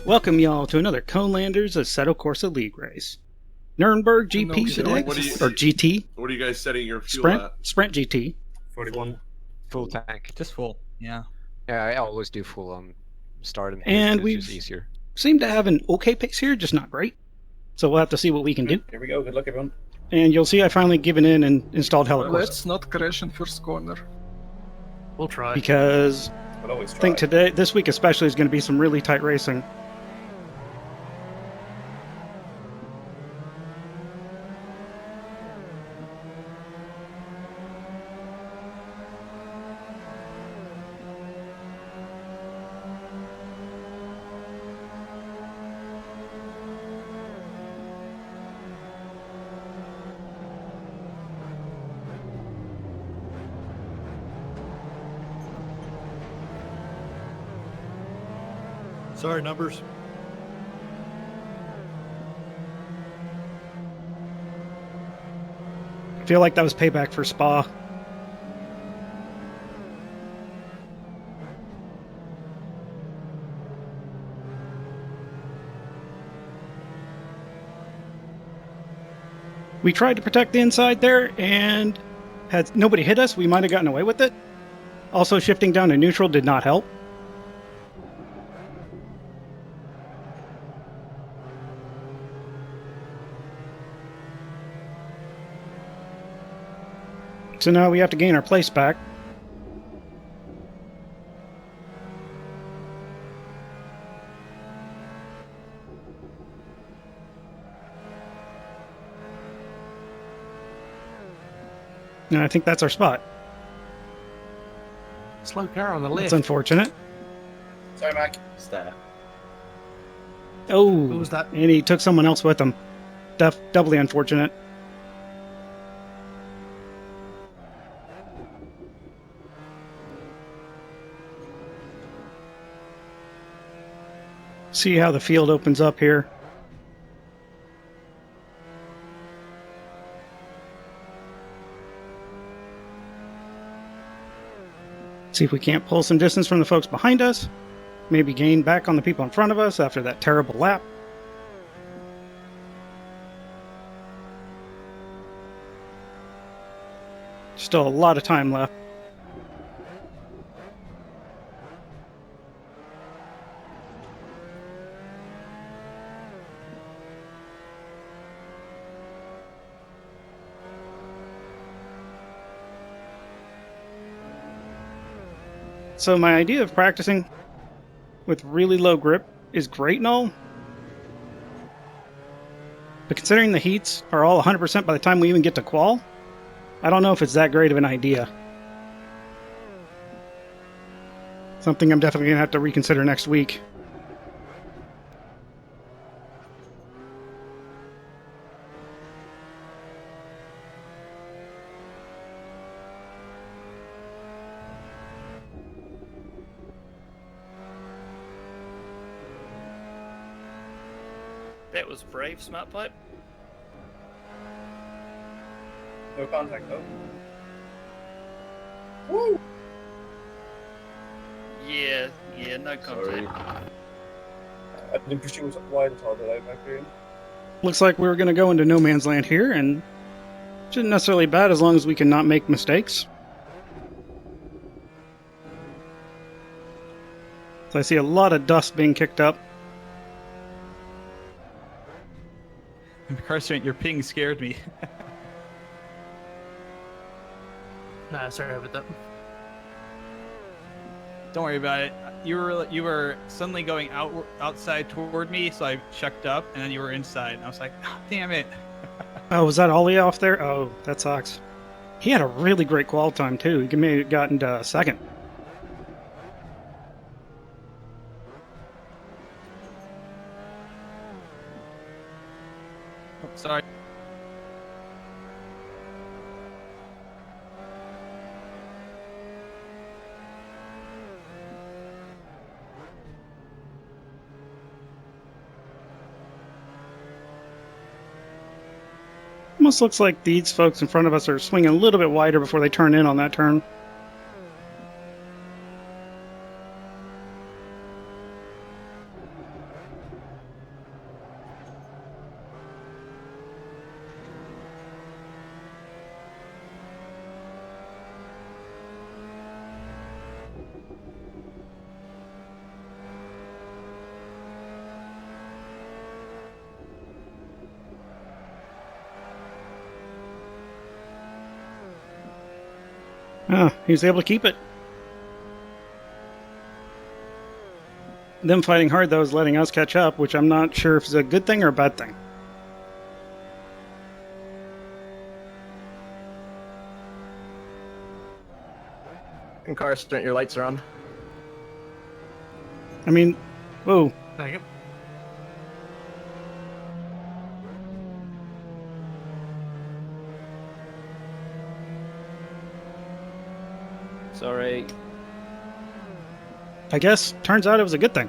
Welcome y'all to another Conelanders Assetto Corsa League race. Nurburgring GP today, or GT. What are you guys setting your fuel at? Sprint GT. 41. Full tank. Just full, yeah. Yeah, I always do full on start And it's we easier. seem to have an okay pace here, just not great. So we'll have to see what we can do. Here we go. Good luck, everyone. And you'll see I finally given in and installed Helicorsa. Let's not crash in first corner. We'll try. Because We'll always I try. think this week especially, is going to be some really tight racing. Sorry, numbers. I feel like that was payback for Spa. We tried to protect the inside there, and had nobody hit us, we might have gotten away with it. Also, shifting down to neutral did not help. So now we have to gain our place back. And I think that's our spot. Slow car on the left. That's unfortunate. Sorry, Mac. It's there. Oh, Who was that? and he took someone else with him. Doubly unfortunate. See how the field opens up here. See if we can't pull some distance from the folks behind us. Maybe gain back on the people in front of us after that terrible lap. Still a lot of time left. So my idea of practicing with really low grip is great and all, but considering the heats are all 100% by the time we even get to qual, I don't know if it's that great of an idea. Something I'm definitely going to have to reconsider next week. That was brave, SMARTPIPE. No contact, though. Woo! Yeah, no Sorry. contact. I didn't push you wide at all, did I, Mac? Looks like we're going to go into no man's land here, and which isn't necessarily bad as long as we can not make mistakes. So I see a lot of dust being kicked up. INCARCERANT, your ping scared me. Nah, sorry about that. Don't worry about it. You were suddenly going outside toward me, so I checked up, and then you were inside. And I was like, oh, damn it. Oh, was that Ollie off there? Oh, that sucks. He had a really great qual time, too. He may have gotten to second. Oh, sorry. Almost looks like these folks in front of us are swinging a little bit wider before they turn in on that turn. Oh, he was able to keep it. Them fighting hard, though, is letting us catch up, which I'm not sure if it's a good thing or a bad thing. Incarcerant, your lights are on. I mean, whoa. Thank you. Sorry. I guess, turns out it was a good thing.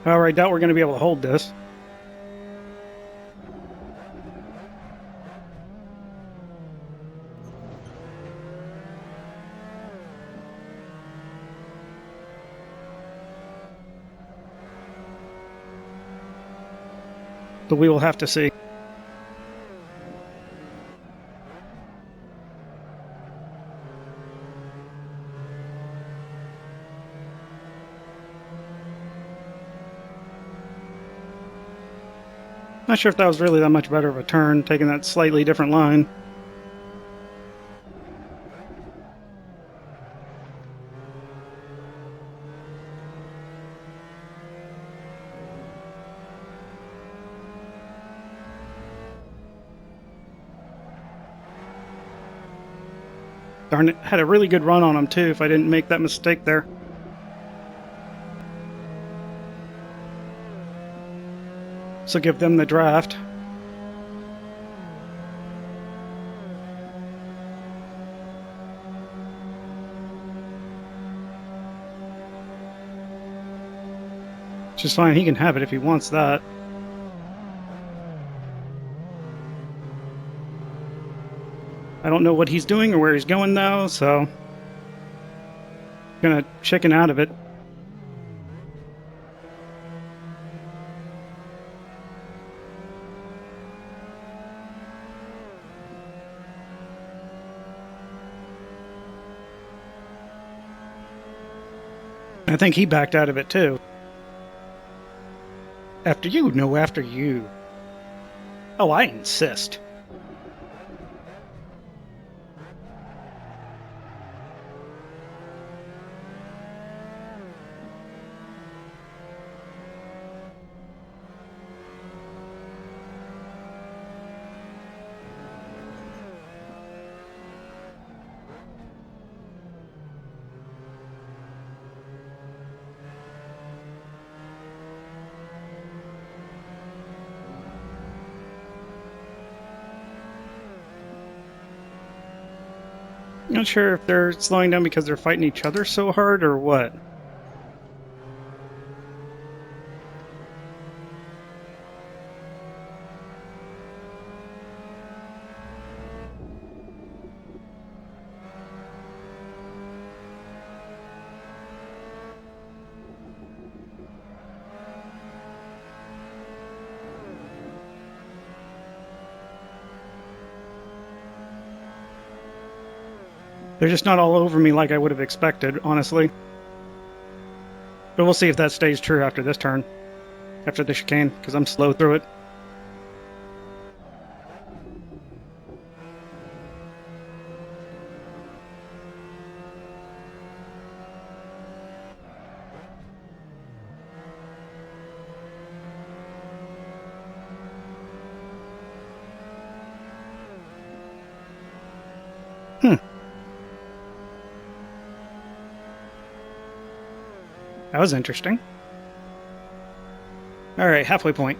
However, I doubt we're going to be able to hold this. But we will have to see. Not sure if that was really that much better of a turn, taking that slightly different line. Darn it, had a really good run on him too if I didn't make that mistake there. So give them the draft. Which is fine, he can have it if he wants that. I don't know what he's doing or where he's going though, so gonna chicken out of it. I think he backed out of it too. After you? No, after you. Oh, I insist. Not sure if they're slowing down because they're fighting each other so hard or what. They're just not all over me like I would have expected, honestly. But we'll see if that stays true after this turn. After the chicane, because I'm slow through it. That was interesting. Alright, halfway point.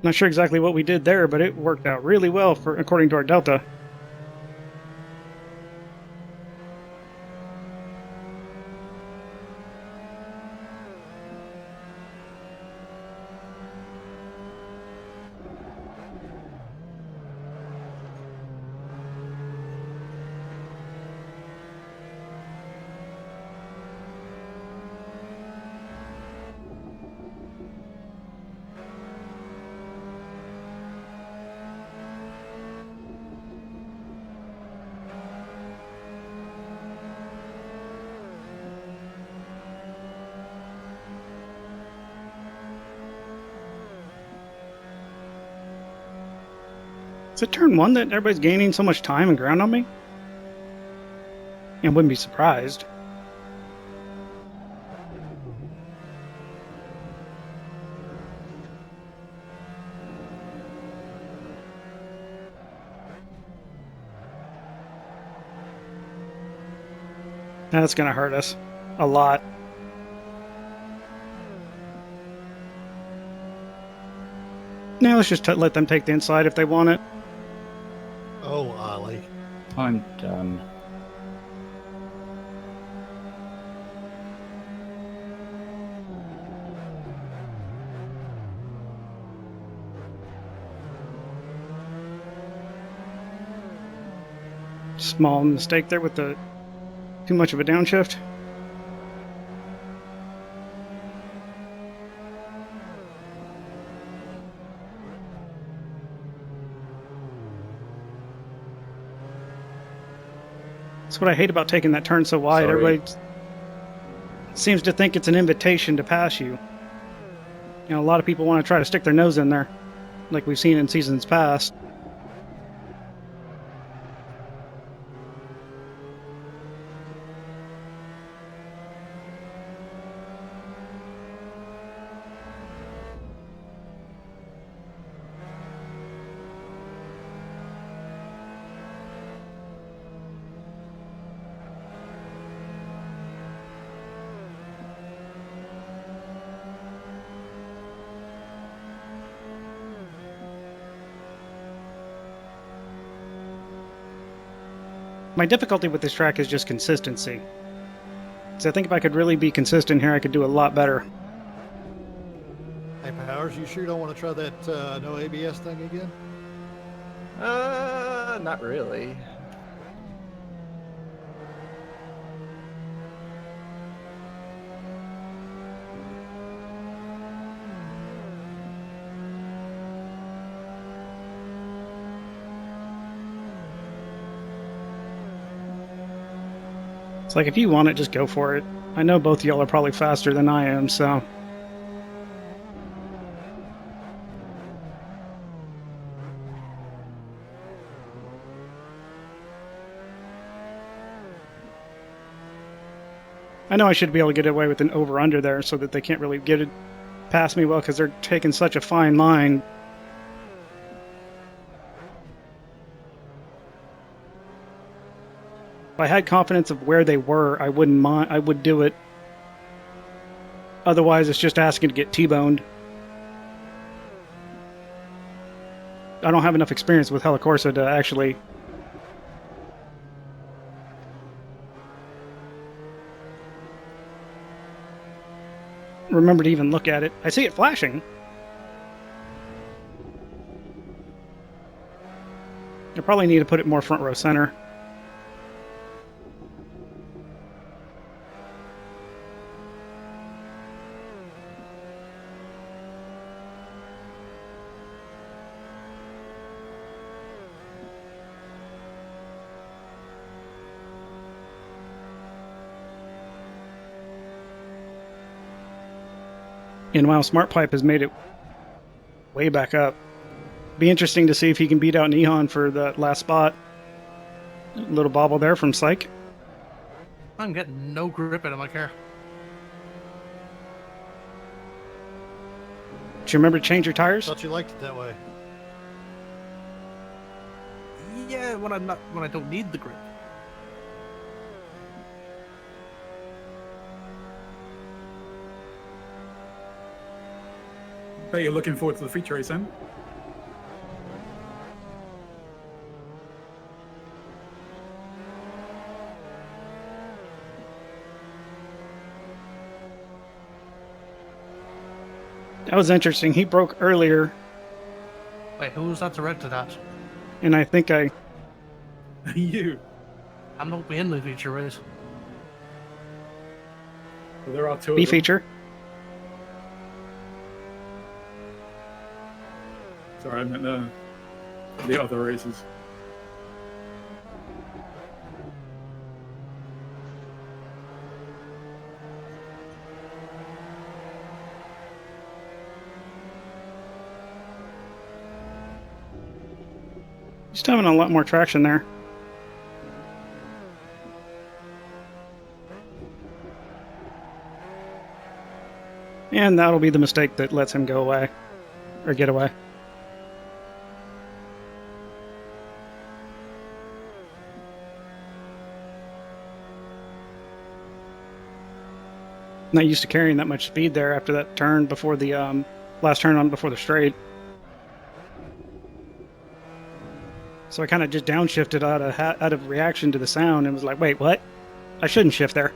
Not sure exactly what we did there, but it worked out really well for according to our delta. Is it turn 1 that everybody's gaining so much time and ground on me? And wouldn't be surprised. That's gonna hurt us a lot. Now let's just let them take the inside if they want it. Oh, Ollie. I'm done. Small mistake there with the too much of a downshift. That's what I hate about taking that turn so wide. Sorry. Everybody seems to think it's an invitation to pass you. You know, a lot of people want to try to stick their nose in there, like we've seen in seasons past. My difficulty with this track is just consistency. So I think if I could really be consistent here, I could do a lot better. Hey, Powers, you sure you don't want to try that no ABS thing again? Not really. It's like, if you want it, just go for it. I know both of y'all are probably faster than I am, so... I know I should be able to get away with an over-under there so that they can't really get it past me well because they're taking such a fine line. If I had confidence of where they were, I wouldn't mind. I would do it. Otherwise, it's just asking to get T-boned. I don't have enough experience with Helicorsa to actually remember to even look at it. I see it flashing. I probably need to put it more front row center. And wow, SMARTPIPE has made it way back up. Be interesting to see if he can beat out Nihon for the last spot. Little bobble there from Psych. I'm getting no grip out of my car. Do you remember to change your tires? Thought you liked it that way. Yeah, when I don't need the grip. Bet you're looking forward to the feature race then. That was interesting. He broke earlier, Wait, who was that directed at? and I think I... You. I'm not being the feature race. Well, there are two B of them. feature. Sorry, I meant the other races. Just having a lot more traction there. And that'll be the mistake that lets him go away. Or get away. Not used to carrying that much speed there after that turn before the last turn on before the straight. So I kind of just downshifted out of reaction to the sound and was like, wait, what? I shouldn't shift there.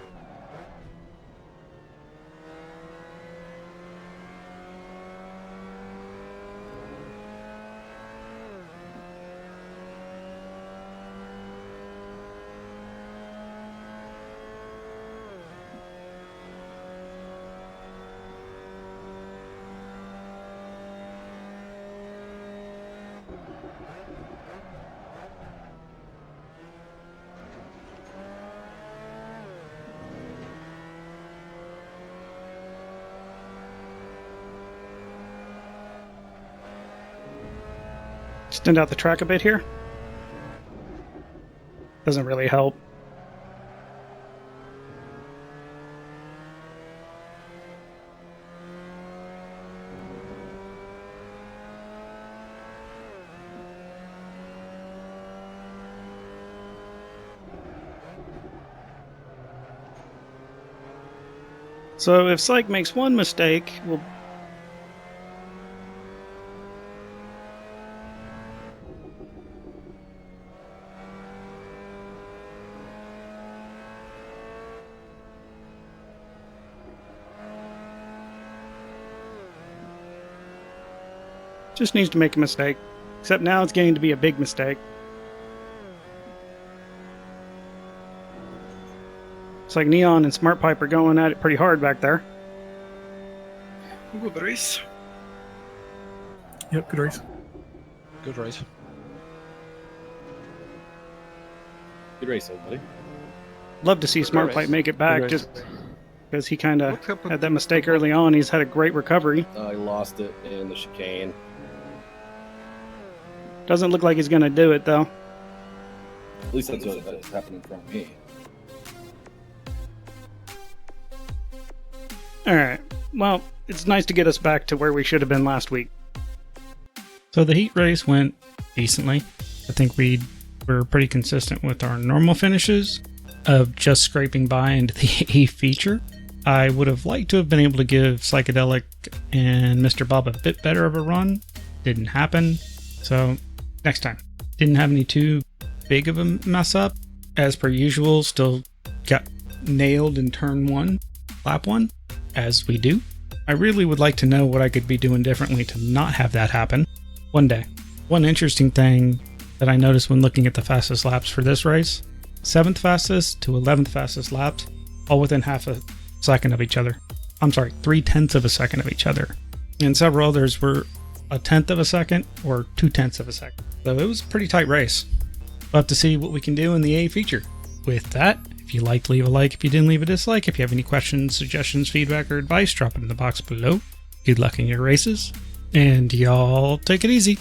Extend out the track a bit here. Doesn't really help. So if Psych makes one mistake, we'll just needs to make a mistake. Except now it's getting to be a big mistake. It's like Neon and SMARTPIPE are going at it pretty hard back there. Good race. Yep, good race. Good race. Good race, everybody. Love to see SMARTPIPE make it back Good race. just because he kind of had that mistake early on. He's had a great recovery. I lost it in the chicane. Doesn't look like he's going to do it, though. At least that's what happened in front of me. Alright, well, it's nice to get us back to where we should have been last week. So the heat race went decently. I think we were pretty consistent with our normal finishes of just scraping by into the A feature. I would have liked to have been able to give Psychedelic and Mr. Bob a bit better of a run. Didn't happen. So next time. Didn't have any too big of a mess up. As per usual, still got nailed in turn 1, lap 1, as we do. I really would like to know what I could be doing differently to not have that happen one day. One interesting thing that I noticed when looking at the fastest laps for this race, 7th fastest to 11th fastest laps, all within half a second of each other. I'm sorry, 3/10 of a second of each other. And several others were 1/10 of a second or 2/10 of a second. So it was a pretty tight race. We'll have to see what we can do in the A feature. With that, if you liked, leave a like. If you didn't, leave a dislike. If you have any questions, suggestions, feedback, or advice, drop it in the box below. Good luck in your races, and y'all take it easy.